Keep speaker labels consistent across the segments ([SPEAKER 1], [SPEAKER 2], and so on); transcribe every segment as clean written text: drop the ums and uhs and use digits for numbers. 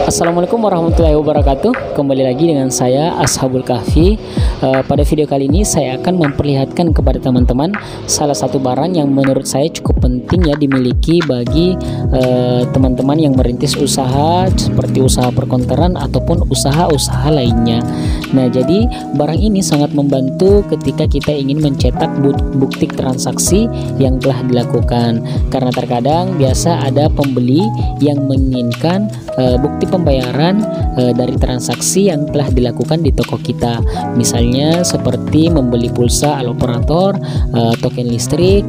[SPEAKER 1] Assalamualaikum warahmatullahi wabarakatuh. Kembali lagi dengan saya Ashabul Kahfi. Pada video kali ini saya akan memperlihatkan kepada teman-teman salah satu barang yang menurut saya cukup penting ya dimiliki bagi teman-teman yang merintis usaha seperti usaha perkonteran ataupun usaha-usaha lainnya. Nah, jadi barang ini sangat membantu ketika kita ingin mencetak bukti transaksi yang telah dilakukan. Karena terkadang biasa ada pembeli yang menginginkan bukti pembayaran dari transaksi yang telah dilakukan di toko kita. Misalnya seperti membeli pulsa operator, token listrik,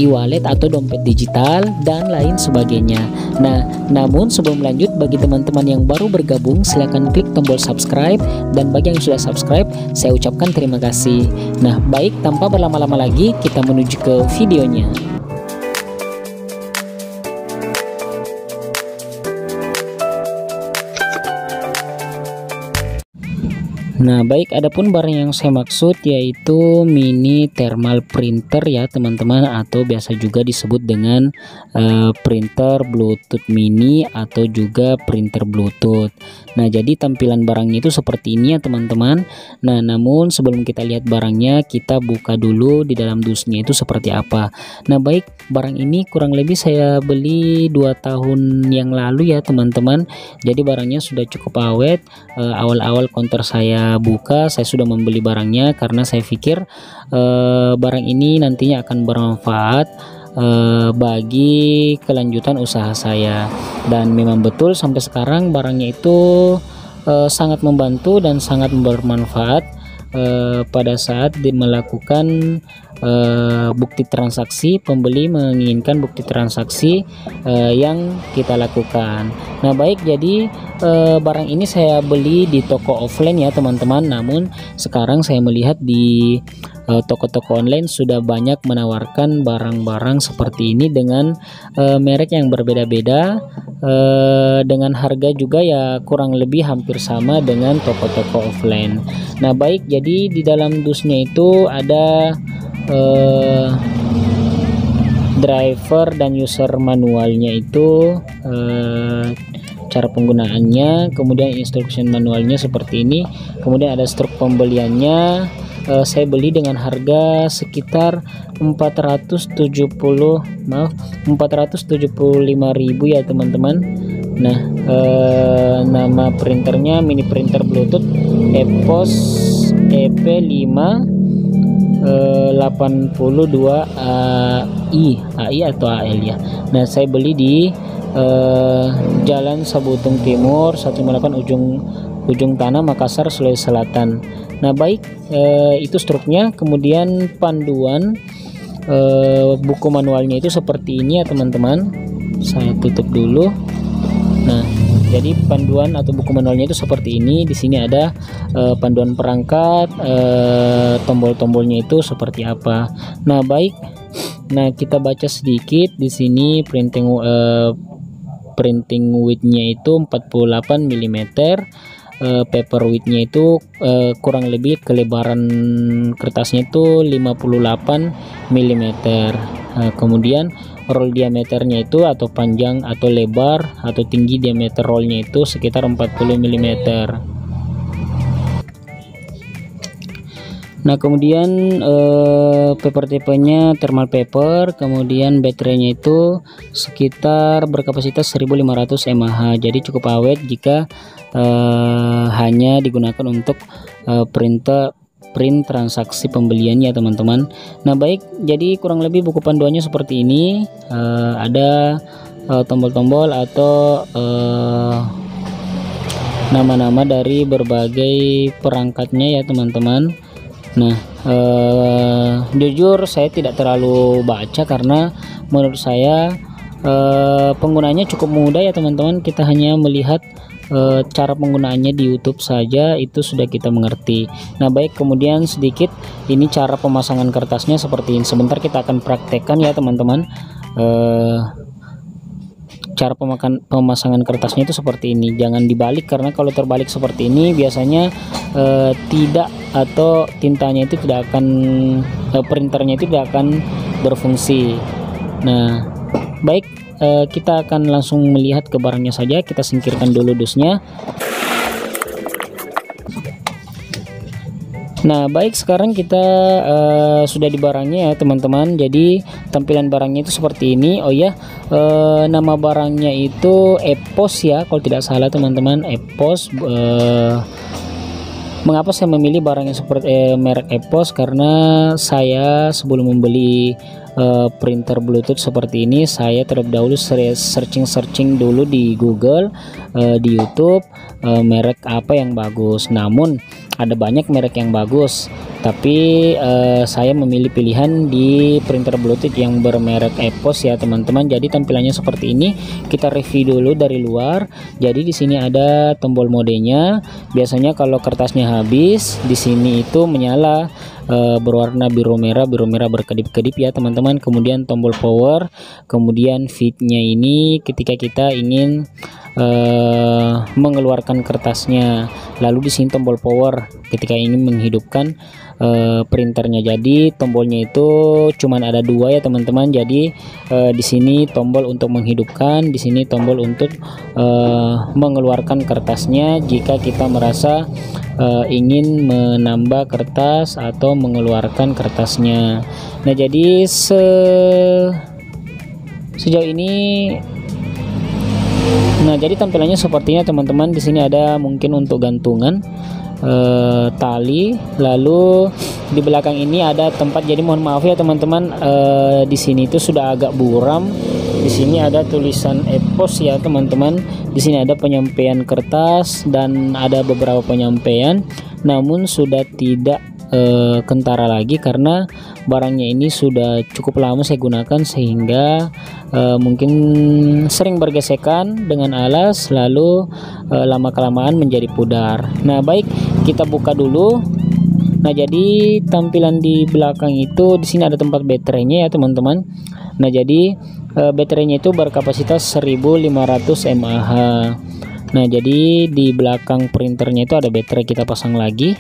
[SPEAKER 1] e-wallet atau dompet digital dan lain sebagainya. Nah, namun sebelum lanjut, bagi teman-teman yang baru bergabung silahkan klik tombol subscribe, dan bagi yang sudah subscribe saya ucapkan terima kasih. Nah, baik, tanpa berlama-lama lagi kita menuju ke videonya. Nah, baik, adapun barang yang saya maksud yaitu mini thermal printer ya teman-teman, atau biasa juga disebut dengan printer Bluetooth mini atau juga printer Bluetooth. Nah, jadi tampilan barangnya itu seperti ini ya teman-teman. Nah, namun sebelum kita lihat barangnya, kita buka dulu di dalam dusnya itu seperti apa. Nah, baik, barang ini kurang lebih saya beli 2 tahun yang lalu ya teman-teman. Jadi barangnya sudah cukup awet. Awal-awal konter saya buka, saya sudah membeli barangnya karena saya pikir barang ini nantinya akan bermanfaat bagi kelanjutan usaha saya, dan memang betul sampai sekarang barangnya itu sangat membantu dan sangat bermanfaat pada saat melakukan bukti transaksi. Pembeli menginginkan bukti transaksi yang kita lakukan. Nah, baik, jadi barang ini saya beli di toko offline ya teman-teman, namun sekarang saya melihat di toko-toko online sudah banyak menawarkan barang-barang seperti ini dengan merek yang berbeda-beda, dengan harga juga ya kurang lebih hampir sama dengan toko-toko offline. Nah, baik, jadi di dalam dusnya itu ada driver dan user manualnya itu, cara penggunaannya, kemudian instruction manualnya seperti ini, kemudian ada struk pembeliannya. Saya beli dengan harga sekitar 475.000 ya teman-teman. Nah, nama printernya mini printer Bluetooth EPOS EP5 82 AI atau AL ya. Nah, saya beli di Jalan Sabutung Timur 158 ujung Tanah, Makassar, Sulawesi Selatan. Nah, baik, itu struknya. Kemudian panduan buku manualnya itu seperti ini ya teman-teman. Saya tutup dulu. Nah, jadi panduan atau buku manualnya itu seperti ini. Di sini ada panduan perangkat, tombol-tombolnya itu seperti apa. Nah, baik. Nah, kita baca sedikit di sini. Printing width-nya itu 48 mm. Paper width-nya itu kurang lebih kelebaran kertasnya itu 58 mm. Kemudian roll diameternya itu atau panjang atau lebar atau tinggi diameter rollnya itu sekitar 40 mm. Nah, kemudian paper tipenya thermal paper, kemudian baterainya itu sekitar berkapasitas 1500 mAh, jadi cukup awet jika hanya digunakan untuk print transaksi pembelian ya teman-teman. Nah, baik, jadi kurang lebih buku panduannya seperti ini. Ada tombol-tombol atau nama-nama dari berbagai perangkatnya ya teman-teman. Nah, jujur saya tidak terlalu baca karena menurut saya penggunanya cukup mudah ya teman-teman. Kita hanya melihat cara penggunaannya di YouTube saja, itu sudah kita mengerti. Nah, baik, kemudian sedikit ini cara pemasangan kertasnya seperti ini. Sebentar kita akan praktekkan ya teman-teman. Cara pemasangan kertasnya itu seperti ini, jangan dibalik, karena kalau terbalik seperti ini biasanya tidak, atau tintanya itu tidak akan, printernya itu tidak akan berfungsi. Nah, baik, kita akan langsung melihat ke barangnya saja. Kita singkirkan dulu dusnya. Nah, baik, sekarang kita sudah di barangnya ya teman-teman. Jadi tampilan barangnya itu seperti ini. Oh ya, nama barangnya itu Epos ya, kalau tidak salah teman-teman, Epos. Mengapa saya memilih barang yang seperti merek Epos? Karena saya sebelum membeli printer Bluetooth seperti ini, saya terlebih dahulu searching dulu di Google, di YouTube, merek apa yang bagus. Namun ada banyak merek yang bagus, tapi saya memilih pilihan di printer Bluetooth yang bermerek Epos ya teman-teman. Jadi tampilannya seperti ini. Kita review dulu dari luar. Jadi di sini ada tombol modenya. Biasanya kalau kertasnya habis, di sini itu menyala berwarna biru merah berkedip-kedip ya teman-teman. Kemudian tombol power, kemudian fitnya ini ketika kita ingin mengeluarkan kertasnya. Lalu di sini tombol power ketika ingin menghidupkan printernya. Jadi tombolnya itu cuman ada dua ya teman-teman. Jadi di sini tombol untuk menghidupkan, di sini tombol untuk mengeluarkan kertasnya jika kita merasa ingin menambah kertas atau mengeluarkan kertasnya. Nah, jadi sejauh ini, nah jadi tampilannya sepertinya teman-teman. Di sini ada mungkin untuk gantungan tali, lalu di belakang ini ada tempat. Jadi mohon maaf ya teman-teman, di sini itu sudah agak buram. Di sini ada tulisan Epos ya teman-teman. Di sini ada penyampaian kertas dan ada beberapa penyampaian, namun sudah tidak kentara lagi karena barangnya ini sudah cukup lama saya gunakan, sehingga mungkin sering bergesekan dengan alas, lalu lama kelamaan menjadi pudar. Nah, baik, kita buka dulu. Nah, jadi tampilan di belakang itu, di sini ada tempat baterainya ya teman-teman. Nah, jadi baterainya itu berkapasitas 1500 mAh. Nah, jadi di belakang printernya itu ada baterai, kita pasang lagi.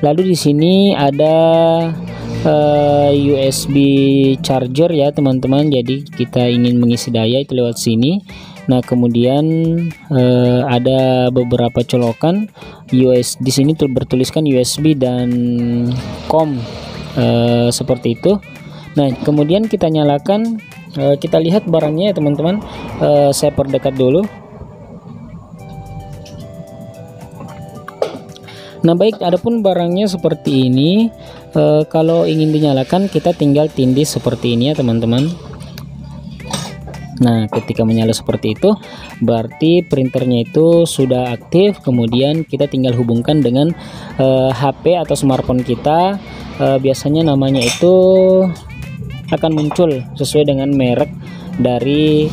[SPEAKER 1] Lalu di sini ada USB charger ya teman-teman. Jadi kita ingin mengisi daya itu lewat sini. Nah, kemudian ada beberapa colokan USB. Di sini bertuliskan USB dan COM seperti itu. Nah, kemudian kita nyalakan, kita lihat barangnya ya teman-teman. Saya perdekat dulu. Nah, baik, adapun barangnya seperti ini. Kalau ingin dinyalakan, kita tinggal tindih seperti ini ya teman-teman. Nah, ketika menyala seperti itu, berarti printernya itu sudah aktif. Kemudian kita tinggal hubungkan dengan HP atau smartphone kita. Biasanya namanya itu akan muncul sesuai dengan merek dari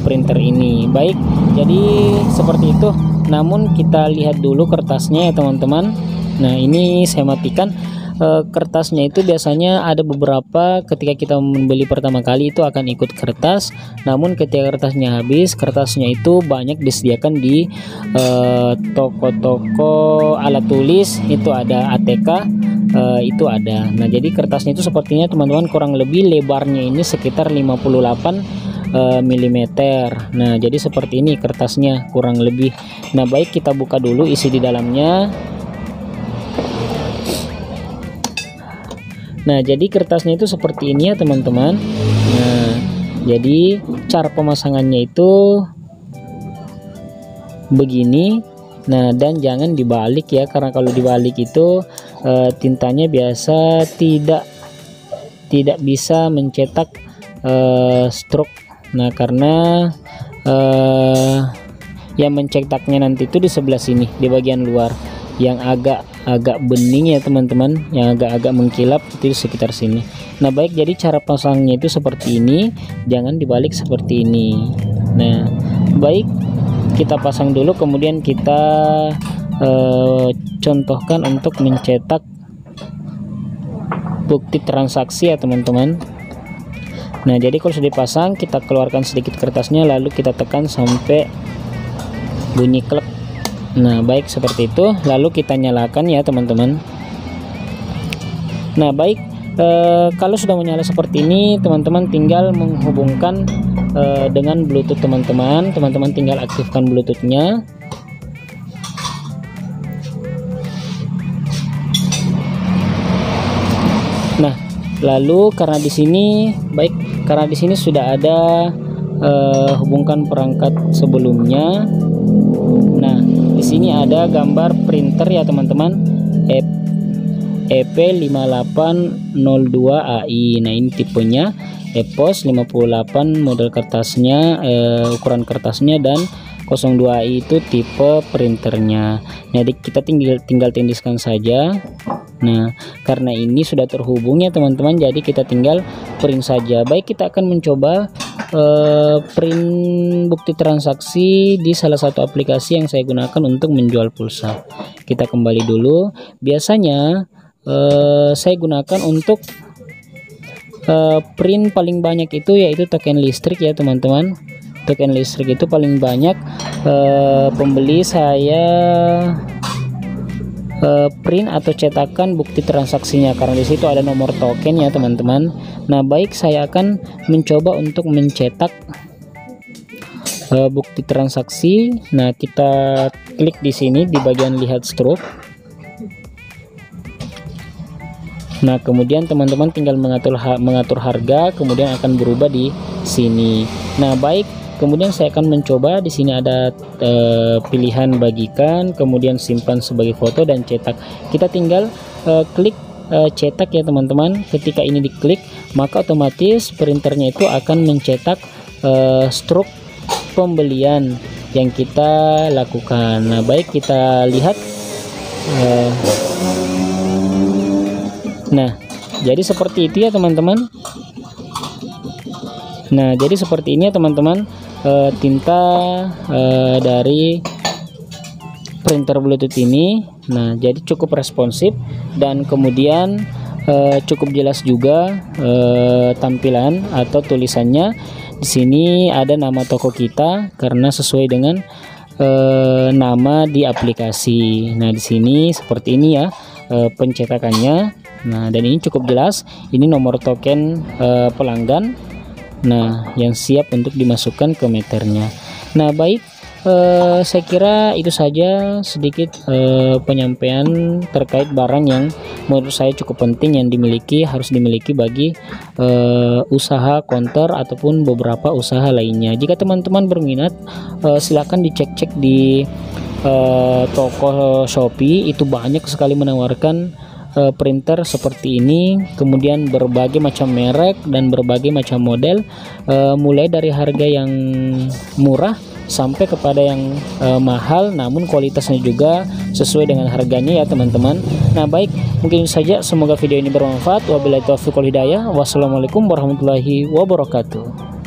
[SPEAKER 1] printer ini. Baik, jadi seperti itu. Namun kita lihat dulu kertasnya ya teman-teman. Nah, ini saya matikan. Kertasnya itu biasanya ada beberapa, ketika kita membeli pertama kali itu akan ikut kertas. Namun ketika kertasnya habis, kertasnya itu banyak disediakan di toko-toko alat tulis. Itu ada ATK, itu ada. Nah, jadi kertasnya itu sepertinya teman-teman kurang lebih lebarnya ini sekitar 58 mm. Nah, jadi seperti ini kertasnya kurang lebih. Nah, baik, kita buka dulu isi di dalamnya. Nah, jadi kertasnya itu seperti ini ya teman-teman. Nah, jadi cara pemasangannya itu begini. Nah, dan jangan dibalik ya, karena kalau dibalik itu tintanya biasa tidak bisa mencetak stroke. Nah, karena yang mencetaknya nanti itu di sebelah sini, di bagian luar yang agak bening ya teman-teman, yang agak mengkilap itu di sekitar sini. Nah, baik, jadi cara pasangnya itu seperti ini, jangan dibalik seperti ini. Nah, baik, kita pasang dulu, kemudian kita contohkan untuk mencetak bukti transaksi ya teman-teman. Nah, jadi kalau sudah dipasang, kita keluarkan sedikit kertasnya, lalu kita tekan sampai bunyi klek. Nah, baik, seperti itu. Lalu kita nyalakan ya teman-teman. Nah, baik, Kalau sudah menyala seperti ini, teman-teman tinggal menghubungkan dengan Bluetooth teman-teman. Teman-teman tinggal aktifkan Bluetoothnya. Nah, lalu karena di sini sudah ada hubungkan perangkat sebelumnya. Nah, di sini ada gambar printer ya teman-teman, EP5802AI. Nah, ini tipenya EPOS 58, model kertasnya, ukuran kertasnya, dan 02AI itu tipe printernya. Jadi kita tinggal tindiskan saja. Nah, karena ini sudah terhubung ya teman-teman, jadi kita tinggal print saja. Baik, kita akan mencoba print bukti transaksi di salah satu aplikasi yang saya gunakan untuk menjual pulsa. Kita kembali dulu. Biasanya saya gunakan untuk print paling banyak itu yaitu token listrik ya teman-teman. Token listrik itu paling banyak pembeli saya print atau cetakan bukti transaksinya, karena di situ ada nomor token ya teman-teman. Nah, baik, saya akan mencoba untuk mencetak bukti transaksi. Nah, kita klik di sini di bagian lihat struk. Nah, kemudian teman-teman tinggal mengatur harga, kemudian akan berubah di sini. Nah, baik, kemudian saya akan mencoba. Di sini ada pilihan bagikan, kemudian simpan sebagai foto, dan cetak. Kita tinggal klik cetak ya teman-teman. Ketika ini diklik, maka otomatis printernya itu akan mencetak struk pembelian yang kita lakukan. Nah, baik, kita lihat. Nah, jadi seperti itu ya teman-teman. Nah, jadi seperti ini ya teman-teman, tinta dari printer Bluetooth ini. Nah, jadi cukup responsif, dan kemudian cukup jelas juga tampilan atau tulisannya. Di sini ada nama toko kita karena sesuai dengan nama di aplikasi. Nah, di sini seperti ini ya pencetakannya. Nah, dan ini cukup jelas. Ini nomor token pelanggan. Nah, yang siap untuk dimasukkan ke meternya. Nah, baik, saya kira itu saja sedikit penyampaian terkait barang yang menurut saya cukup penting yang harus dimiliki bagi usaha konter ataupun beberapa usaha lainnya. Jika teman-teman berminat, silakan dicek-cek di toko Shopee. Itu banyak sekali menawarkan printer seperti ini, kemudian berbagai macam merek dan berbagai macam model, mulai dari harga yang murah sampai kepada yang mahal, namun kualitasnya juga sesuai dengan harganya ya teman-teman. Nah, baik, mungkin saja, semoga video ini bermanfaat. Wabillahi taufiq wal hidayah. Wassalamualaikum warahmatullahi wabarakatuh.